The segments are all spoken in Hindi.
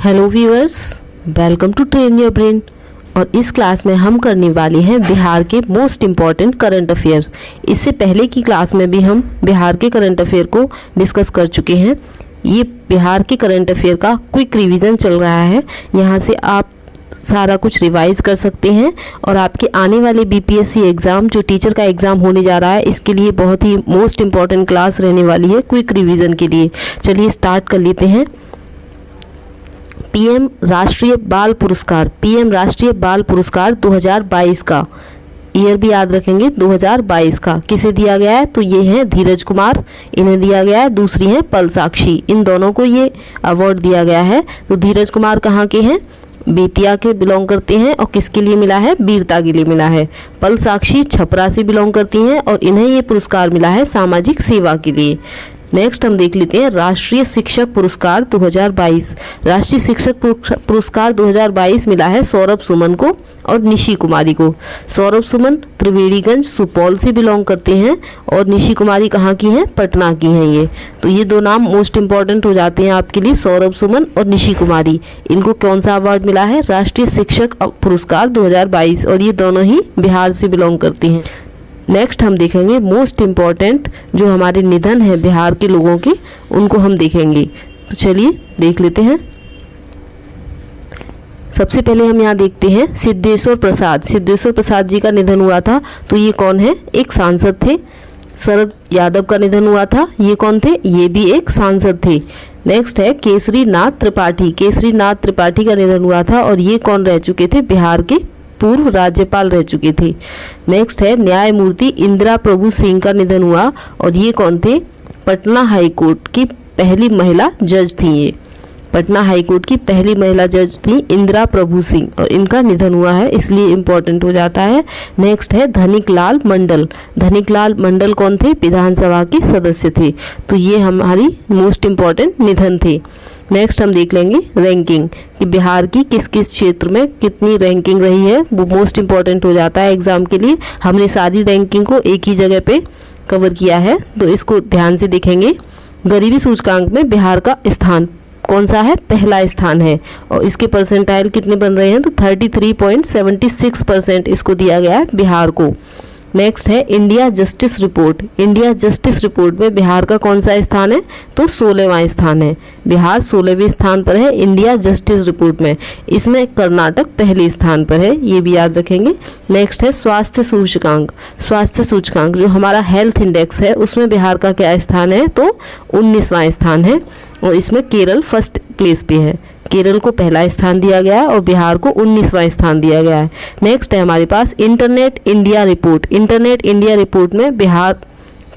Hello viewers, welcome to train your brain. और इस क्लास में हम करने वाले हैं बिहार के मोस्ट इम्पॉर्टेंट करंट अफेयर। इससे पहले की क्लास में भी हम बिहार के करंट अफेयर को डिस्कस कर चुके हैं। ये बिहार के करंट अफेयर का क्विक रिवीजन चल रहा है। यहाँ से आप सारा कुछ रिवाइज कर सकते हैं और आपके आने वाले बीपीएससी एग्ज़ाम, जो टीचर का एग्ज़ाम होने जा रहा है, इसके लिए बहुत ही मोस्ट इम्पॉर्टेंट क्लास रहने वाली है क्विक रिवीजन के लिए। चलिए स्टार्ट कर लेते हैं। पीएम राष्ट्रीय बाल पुरस्कार, पीएम राष्ट्रीय बाल पुरस्कार 2022 का ईयर भी याद रखेंगे, 2022 का किसे दिया गया है? तो ये हैं धीरज कुमार, इन्हें दिया गया है। दूसरी हैं पल साक्षी, इन दोनों को ये अवार्ड दिया गया है। तो धीरज कुमार कहाँ के हैं? बेतिया के बिलोंग करते हैं और किसके लिए मिला है? वीरता के लिए मिला है। पल साक्षी छपरा से बिलोंग करती हैं और इन्हें ये पुरस्कार मिला है सामाजिक सेवा के लिए। नेक्स्ट हम देख लेते हैं राष्ट्रीय शिक्षक पुरस्कार 2022। राष्ट्रीय शिक्षक पुरस्कार 2022 मिला है सौरभ सुमन को और निशी कुमारी को। सौरभ सुमन त्रिवेणीगंज सुपौल से बिलोंग करते हैं और निशी कुमारी कहाँ की हैं? पटना की हैं ये। तो ये दो नाम मोस्ट इंपॉर्टेंट हो जाते हैं आपके लिए, सौरभ सुमन और निशी कुमारी। इनको कौन सा अवार्ड मिला है? राष्ट्रीय शिक्षक पुरस्कार 2022, और ये दोनों ही बिहार से बिलोंग करती हैं। नेक्स्ट हम देखेंगे मोस्ट इम्पॉर्टेंट जो हमारे निधन है बिहार के लोगों के, उनको हम देखेंगे। तो चलिए देख लेते हैं। सबसे पहले हम यहाँ देखते हैं सिद्धेश्वर प्रसाद। सिद्धेश्वर प्रसाद जी का निधन हुआ था। तो ये कौन है? एक सांसद थे। शरद यादव का निधन हुआ था। ये कौन थे? ये भी एक सांसद थे। नेक्स्ट है केसरी नाथ त्रिपाठी। केसरी नाथ त्रिपाठी का निधन हुआ था और ये कौन रह चुके थे? बिहार के पूर्व राज्यपाल रह चुके थे। नेक्स्ट है न्यायमूर्ति इंदिरा प्रभु सिंह का निधन हुआ और ये कौन थे? पटना हाईकोर्ट की पहली महिला जज थी। ये पटना हाईकोर्ट की पहली महिला जज थी इंदिरा प्रभु सिंह और इनका निधन हुआ है, इसलिए इम्पोर्टेंट हो जाता है। नेक्स्ट है धनिक लाल मंडल। धनिक लाल मंडल कौन थे? विधानसभा के सदस्य थे। तो ये हमारी मोस्ट इम्पॉर्टेंट निधन थे। नेक्स्ट हम देख लेंगे रैंकिंग कि बिहार की किस किस क्षेत्र में कितनी रैंकिंग रही है, वो मोस्ट इम्पॉर्टेंट हो जाता है एग्जाम के लिए। हमने सारी रैंकिंग को एक ही जगह पे कवर किया है, तो इसको ध्यान से देखेंगे। गरीबी सूचकांक में बिहार का स्थान कौन सा है? पहला स्थान है और इसके परसेंटाइल कितने बन रहे हैं? तो 33.76% इसको दिया गया है बिहार को। नेक्स्ट है India justice report. India justice report में बिहार का कौन सा स्थान है? तो 16वां स्थान है। बिहार 16वें स्थान पर है इंडिया जस्टिस रिपोर्ट में। इसमें कर्नाटक पहले स्थान पर है, ये भी याद रखेंगे। नेक्स्ट है स्वास्थ्य सूचकांक। स्वास्थ्य सूचकांक जो हमारा हेल्थ इंडेक्स है, उसमें बिहार का क्या स्थान है? तो 19वां स्थान है और इसमें केरल फर्स्ट प्लेस पे है। केरल को पहला स्थान दिया गया है और बिहार को 19वां स्थान दिया गया है। नेक्स्ट है हमारे पास internet India report. Internet India report में बिहार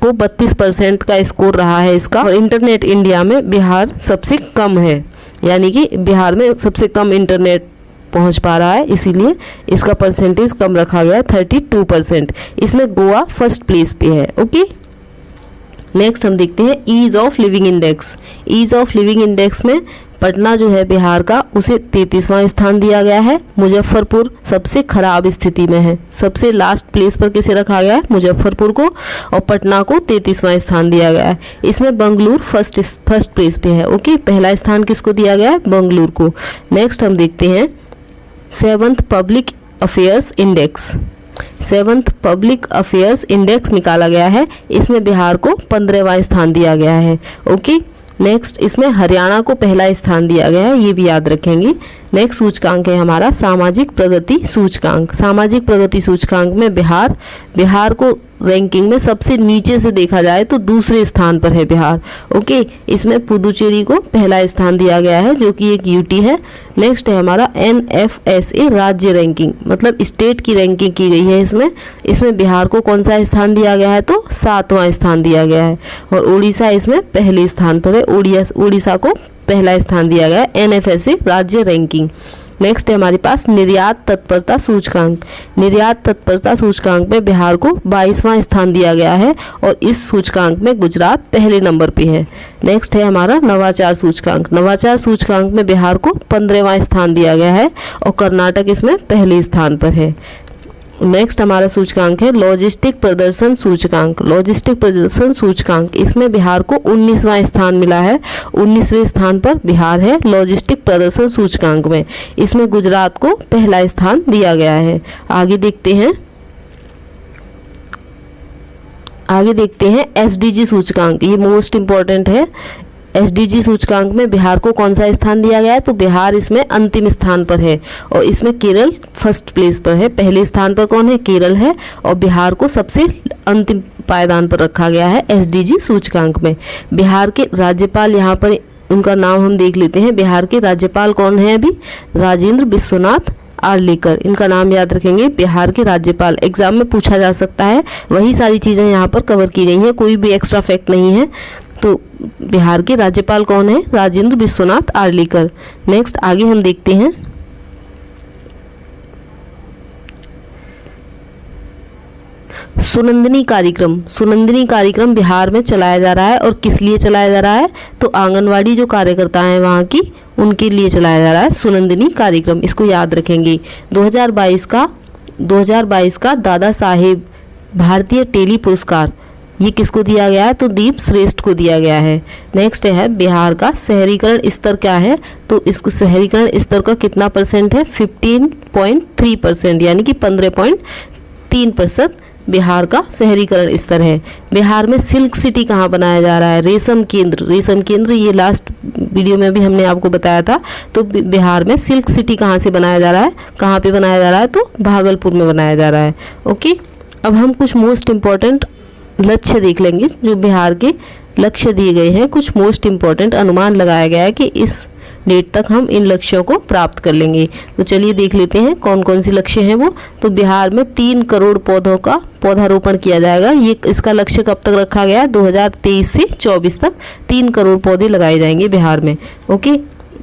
को 32% का स्कोर रहा है इसका, और इंटरनेट इंडिया में बिहार सबसे कम है, यानी कि बिहार में सबसे कम इंटरनेट पहुंच पा रहा है, इसीलिए इसका परसेंटेज कम रखा गया है 32%। इसमें गोवा फर्स्ट प्लेस पे है। ओके, नेक्स्ट हम देखते हैं ease of living index. Ease of living index में पटना जो है बिहार का, उसे 33वां स्थान दिया गया है। मुजफ्फरपुर सबसे खराब स्थिति में है, सबसे लास्ट प्लेस पर किसे रखा गया है? मुजफ्फरपुर को, और पटना को 33वां स्थान दिया गया है। इसमें बंगलुरु फर्स्ट प्लेस पे है। ओके, पहला स्थान किसको दिया गया है? बंगलुरु को। नेक्स्ट हम देखते हैं 7th public affairs index. 7th public affairs index निकाला गया है, इसमें बिहार को 15वां स्थान दिया गया है। ओके, नेक्स्ट इसमें हरियाणा को पहला स्थान दिया गया है, ये भी याद रखेंगे। नेक्स्ट सूचकांक है हमारा सामाजिक प्रगति सूचकांक। सामाजिक प्रगति सूचकांक में बिहार को रैंकिंग में सबसे नीचे से देखा जाए तो दूसरे स्थान पर है बिहार। ओके, इसमें पुदुचेरी को पहला स्थान दिया गया है, जो कि एक यूटी है। नेक्स्ट है हमारा NFSA राज्य रैंकिंग, मतलब स्टेट की रैंकिंग की गई है इसमें बिहार को कौन सा स्थान दिया गया है? तो 7वां स्थान दिया गया है, और उड़ीसा इसमें पहले स्थान पर है। उड़ीसा को पहला स्थान दिया गया है NFSA राज्य रैंकिंग। नेक्स्ट है हमारे पास निर्यात तत्परता सूचकांक। निर्यात तत्परता सूचकांक में बिहार को 22वां स्थान दिया गया है और इस सूचकांक में गुजरात पहले नंबर पे है। नेक्स्ट है हमारा नवाचार सूचकांक। नवाचार सूचकांक में बिहार को 15वां स्थान दिया गया है और कर्नाटक इसमें पहले स्थान पर है। नेक्स्ट हमारा सूचकांक है लॉजिस्टिक प्रदर्शन सूचकांक। लॉजिस्टिक प्रदर्शन सूचकांक, इसमें बिहार को 19वां स्थान मिला है। 19वें स्थान पर बिहार है लॉजिस्टिक प्रदर्शन सूचकांक में। इसमें गुजरात को पहला स्थान दिया गया है। आगे देखते हैं एसडीजी सूचकांक। ये मोस्ट इंपॉर्टेंट है। एसडीजी सूचकांक में बिहार को कौन सा स्थान दिया गया है? तो बिहार इसमें अंतिम स्थान पर है और इसमें केरल फर्स्ट प्लेस पर है। पहले स्थान पर कौन है? केरल है और बिहार को सबसे अंतिम पायदान पर रखा गया है एसडीजी सूचकांक में। बिहार के राज्यपाल, यहाँ पर उनका नाम हम देख लेते हैं। बिहार के राज्यपाल कौन है अभी? राजेंद्र विश्वनाथ आर्लेकर, इनका नाम याद रखेंगे। बिहार के राज्यपाल एग्जाम में पूछा जा सकता है, वही सारी चीज़ें यहाँ पर कवर की गई हैं, कोई भी एक्स्ट्रा फैक्ट नहीं है। तो बिहार के राज्यपाल कौन है? राजेंद्र विश्वनाथ आर्लेकर। नेक्स्ट आगे हम देखते हैं सुनंदनी कार्यक्रम। सुनंदनी कार्यक्रम बिहार में चलाया जा रहा है और किस लिए चलाया जा रहा है? तो आंगनवाड़ी जो कार्यकर्ता हैं वहाँ की, उनके लिए चलाया जा रहा है सुनंदनी कार्यक्रम। इसको याद रखेंगे। 2022 का दादा साहेब भारतीय टेली पुरस्कार ये किसको दिया गया है? तो दीप श्रेष्ठ को दिया गया है। नेक्स्ट है बिहार का शहरीकरण स्तर क्या है? तो इसको शहरीकरण स्तर का कितना परसेंट है? 15.3%, यानी कि 15.3% बिहार का शहरीकरण स्तर है। बिहार में सिल्क सिटी कहाँ बनाया जा रहा है? रेशम केंद्र। रेशम केंद्र ये लास्ट वीडियो में भी हमने आपको बताया था। तो बिहार में सिल्क सिटी कहाँ से बनाया जा रहा है? कहाँ पे बनाया जा रहा है? तो भागलपुर में बनाया जा रहा है। ओके, अब हम कुछ मोस्ट इम्पॉर्टेंट लक्ष्य देख लेंगे जो बिहार के लक्ष्य दिए गए हैं। कुछ मोस्ट इम्पॉर्टेंट अनुमान लगाया गया है कि इस डेट तक हम इन लक्ष्यों को प्राप्त कर लेंगे। तो चलिए देख लेते हैं कौन कौन सी लक्ष्य हैं वो। तो बिहार में 3 करोड़ पौधों का पौधारोपण किया जाएगा। ये इसका लक्ष्य कब तक रखा गया है? 2023 से 24 तक 3 करोड़ पौधे लगाए जाएंगे बिहार में। ओके,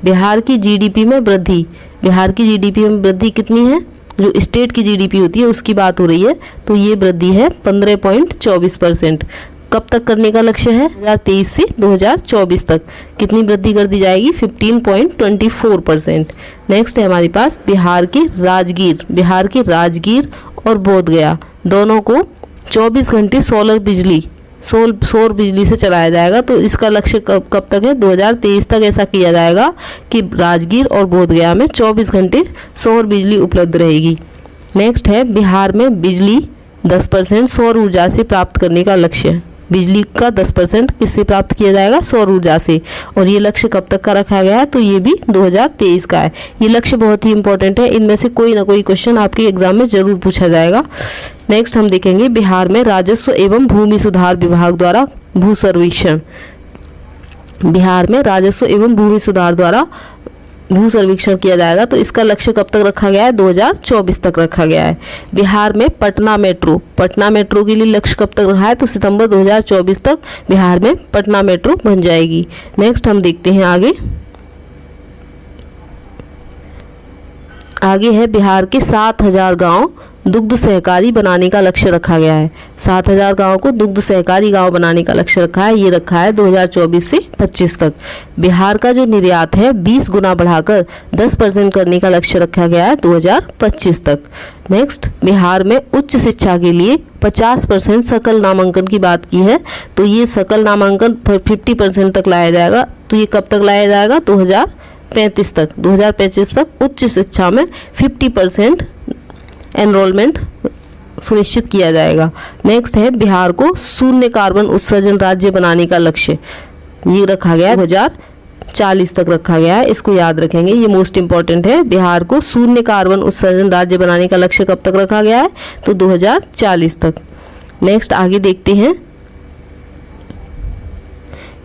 बिहार की जीडीपी में वृद्धि। बिहार की जीडीपी में वृद्धि कितनी है? जो स्टेट की जीडीपी होती है उसकी बात हो रही है। तो ये वृद्धि है 15.24%। कब तक करने का लक्ष्य है? 2023 से 2024 तक कितनी वृद्धि कर दी जाएगी? 15.24%। नेक्स्ट है हमारे पास बिहार के राजगीर। बिहार के राजगीर और बोधगया दोनों को 24 घंटे सौर बिजली से चलाया जाएगा। तो इसका लक्ष्य कब तक है? 2023 तक ऐसा किया जाएगा कि राजगीर और बोधगया में 24 घंटे सौर बिजली उपलब्ध रहेगी। नेक्स्ट है बिहार में बिजली 10% सौर ऊर्जा से प्राप्त करने का लक्ष्य है। बिजली का 10% किससे प्राप्त किया जाएगा? सौर ऊर्जा से। और ये लक्ष्य कब तक का रखा गया है? तो ये भी 2023 का है। ये लक्ष्य बहुत ही इंपॉर्टेंट है। इनमें से कोई ना कोई क्वेश्चन आपके एग्जाम में जरूर पूछा जाएगा। नेक्स्ट हम देखेंगे बिहार में राजस्व एवं भूमि सुधार विभाग द्वारा भू सर्वेक्षण। बिहार में राजस्व एवं भूमि सुधार द्वारा भू सर्वेक्षण किया जाएगा। तो इसका लक्ष्य कब तक रखा गया है? 2024 तक रखा गया है। बिहार में पटना मेट्रो के लिए लक्ष्य कब तक रखा है? तो सितंबर 2024 तक बिहार में पटना मेट्रो बन जाएगी। नेक्स्ट हम देखते हैं आगे है बिहार के 7000 गांव दुग्ध सहकारी बनाने का लक्ष्य रखा गया है। 7000 गाँव को दुग्ध सहकारी गांव बनाने का लक्ष्य रखा है। ये रखा है 2024 से 25 तक। बिहार का जो निर्यात है 20 गुना बढ़ाकर 10% करने का लक्ष्य रखा गया है 2025 तक। नेक्स्ट बिहार में उच्च शिक्षा के लिए 50% सकल नामांकन की बात की है। तो ये सकल नामांकन 50% तक लाया जाएगा। तो ये कब तक लाया जाएगा? 2035 तक। 2025 तक उच्च शिक्षा में 50% एनरोलमेंट सुनिश्चित किया जाएगा। नेक्स्ट है बिहार को शून्य कार्बन उत्सर्जन राज्य बनाने का लक्ष्य। ये रखा गया है 2040 तक रखा गया है। इसको याद रखेंगे, ये मोस्ट इंपॉर्टेंट है। बिहार को शून्य कार्बन उत्सर्जन राज्य बनाने का लक्ष्य कब तक रखा गया है? तो 2040 तक। नेक्स्ट आगे देखते हैं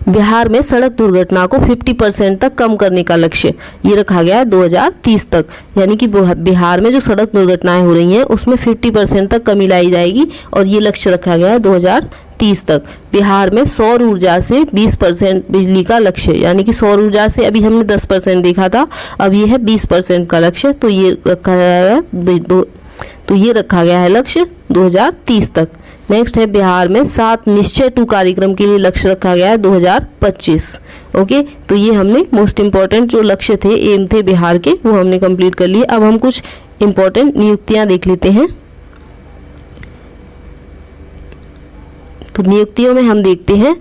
बिहार में सड़क दुर्घटना को 50% तक कम करने का लक्ष्य ये रखा गया है 2030 तक। यानी कि बिहार में जो सड़क दुर्घटनाएं हो रही हैं उसमें 50% तक कमी लाई जाएगी और ये लक्ष्य रखा गया है 2030 तक। बिहार में सौर ऊर्जा से 20% बिजली का लक्ष्य, यानी कि सौर ऊर्जा से अभी हमने 10% देखा था, अब ये है 20% का लक्ष्य। तो ये रखा गया है लक्ष्य 2030 तक। नेक्स्ट है बिहार में 7 निश्चय 2 कार्यक्रम के लिए लक्ष्य रखा गया है 2025। ओके, तो ये हमने मोस्ट इम्पॉर्टेंट जो लक्ष्य थे, एम थे बिहार के, वो हमने कंप्लीट कर लिए। अब हम कुछ इम्पॉर्टेंट नियुक्तियां देख लेते हैं। तो नियुक्तियों में हम देखते हैं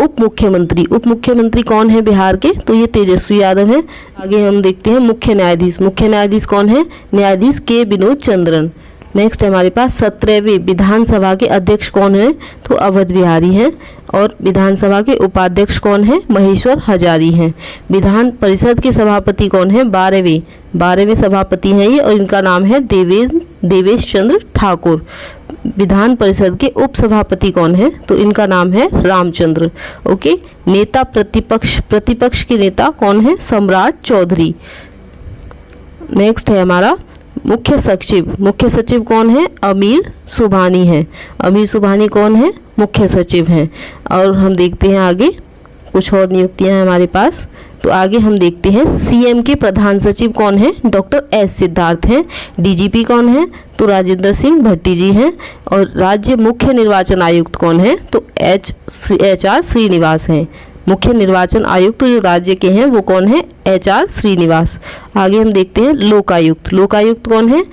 उप मुख्यमंत्री। उप मुख्यमंत्री कौन है बिहार के? तो ये तेजस्वी यादव है। आगे हम देखते हैं मुख्य न्यायाधीश। मुख्य न्यायाधीश कौन है? न्यायाधीश के विनोद चंद्रन। नेक्स्ट है हमारे पास 17वीं विधानसभा के अध्यक्ष कौन है? तो अवध बिहारी हैं। और विधानसभा के उपाध्यक्ष कौन है? महेश्वर हजारी हैं। विधान परिषद के सभापति कौन है? 12वें सभापति हैं ये, और इनका नाम है देवेश चंद्र ठाकुर। विधान परिषद के उप सभापति कौन है? तो इनका नाम है रामचंद्र। ओके। नेता प्रतिपक्ष के नेता कौन है? सम्राट चौधरी। नेक्स्ट है हमारा मुख्य सचिव। मुख्य सचिव कौन है? अमीर सुबहानी है। अमीर सुबहानी कौन है? मुख्य सचिव हैं। और हम देखते हैं आगे कुछ और नियुक्तियां हैं हमारे पास। तो आगे हम देखते हैं सीएम के प्रधान सचिव कौन है? डॉक्टर एस सिद्धार्थ हैं। डीजीपी कौन है? तो राजेंद्र सिंह भट्टी जी हैं। और राज्य मुख्य निर्वाचन आयुक्त कौन है? तो HR श्रीनिवास हैं। मुख्य निर्वाचन आयुक्त जो राज्य के हैं वो कौन है? HR श्रीनिवास। आगे हम देखते हैं लोकायुक्त। लोकायुक्त कौन है?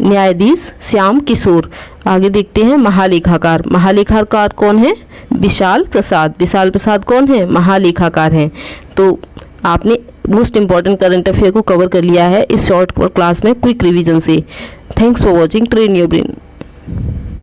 न्यायाधीश श्याम किशोर। आगे देखते हैं महालेखाकार। महालेखाकार कौन है? विशाल प्रसाद। विशाल प्रसाद कौन है? महालेखाकार हैं। तो आपने मोस्ट इंपॉर्टेंट करंट अफेयर को कवर कर लिया है इस शॉर्ट क्लास में क्विक रिवीजन से। Thanks for watching train your brain.